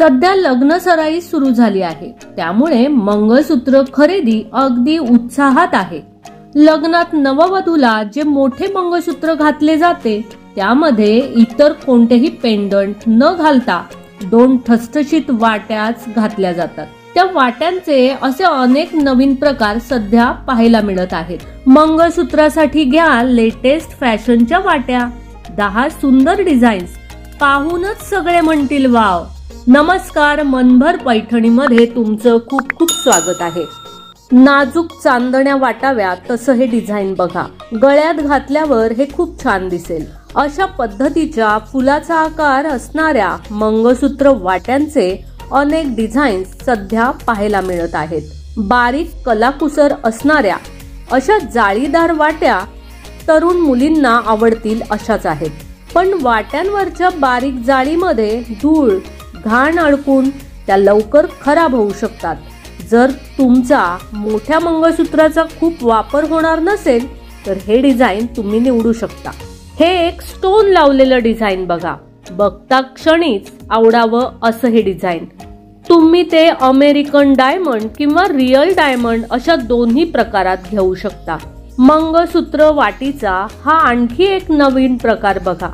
सध्या लग्न सराई सुरू झाली आहे, त्यामुळे मंगळसूत्र खरेदी अगदी उत्साहात आहे। लग्नात नववधूला जे मोठे मंगळसूत्र घातले जाते त्यामध्ये इतर कोणतेही पेंडंट न घालता 2 ठसठशीत वाट्याच घातल्या जातात। त्या वाट्यांचे असे अनेक नवीन प्रकार सध्या पाहायला मिळत आहेत। मंगळसूत्रासाठी घ्या लेटेस्ट फॅशनच्या वाट्या, 10 सुंदर डिझाईन्स पाहूनच सगळे म्हणतील वाव। नमस्कार, मनभर पैठणीमध्ये तुमचं खूप खूप स्वागत आहे। नाजूक चांदण्या वाटाव्या तसं हे डिझाईन बघा, गळ्यात घातल्यावर हे खूप छान दिसेल। अशा पद्धतीच्या फुलाचा आकार असणाऱ्या मंगळसूत्र वाट्यांचे अनेक डिझाईन्स सध्या पाहायला मिळत आहेत। बारीक कलाकुसर असणाऱ्या अशा जाळीदार वाट्या तरुण मुलींना आवडतील अशाच आहेत, पण वाट्यांवरच्या बारीक जाळीमध्ये धूळ घाण अडकून त्या लवकर खराब होऊ शकतात। जर तुमचा मोठ्या मंगळसूत्राचा खूप वापर होणार नसेल तर हे डिझाईन तुम्ही निवडू शकता। हे एक स्टोन लावलेलं डिझाईन बघा, बघता क्षणीच आवडावं असं हे डिझाईन। तुम्ही ते अमेरिकन डायमंड किंवा रिअल डायमंड अशा दोन्ही प्रकारात घेऊ शकता। मंगळसूत्र वाटीचा हा आणखी एक नवीन प्रकार बघा।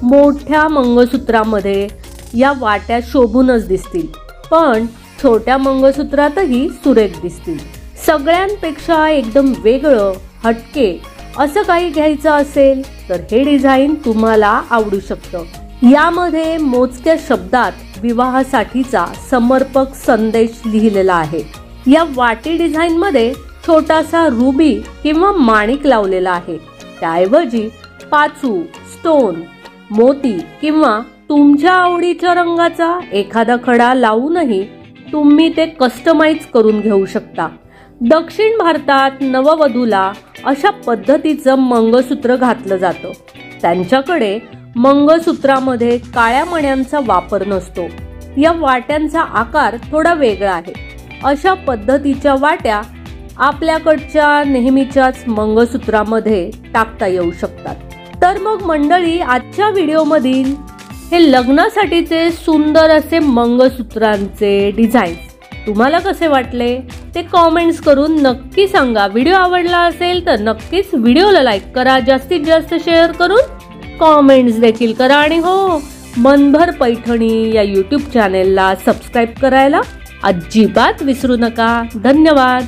मोठ्या मंगळसूत्रामध्ये या वाट्या शोभूनच दिसतील, पण छोट्या मंगळसूत्रातही सुरेख दिसतील। सगळ्यांपेक्षा एकदम वेगळं हटके असं काही घ्यायचं असेल तर हे डिझाईन तुम्हाला आवडू शकतं। यामध्ये मोजक्या शब्दात विवाहासाठीचा समर्पक संदेश लिहिलेला आहे। या वाटी डिझाईन मध्ये छोटासा रुबी किंवा माणिक लावलेला आहे, त्याऐवजी पाचू, स्टोन, मोती किंवा तुमच्या आवडीच्या रंगाचा एखादा खडा लावूनही तुम्ही ते कस्टमाइज करून घेऊ शकता। दक्षिण भारतात नववधूला अशा पद्धतीचं मंगळसूत्र घातलं जातं। त्यांच्याकडे मंगळसूत्रामध्ये काळ्या मण्यांचा वापर नसतो। या वाट्यांचा आकार थोडा वेगळा आहे। अशा पद्धतीच्या वाट्या आपल्याकडच्या नेहमीच्याच मंगळसूत्रामध्ये टाकता येऊ शकतात। तर मग मंडळी, आजच्या व्हिडिओमधील हे लग्नासाठीचे सुंदर असे मंगळसूत्रांचे डिझाईन्स तुम्हाला कसे वाटले ते कमेंट्स करून नक्की सांगा। व्हिडिओ आवडला असेल तर नक्कीच व्हिडिओला लाईक करा, जास्तीत जास्त शेअर करून कमेंट्स देखील करा आणि हो, मनभर पैठणी या यूट्यूब चॅनेलला सबस्क्राईब करायला अजिबात विसरू नका। धन्यवाद।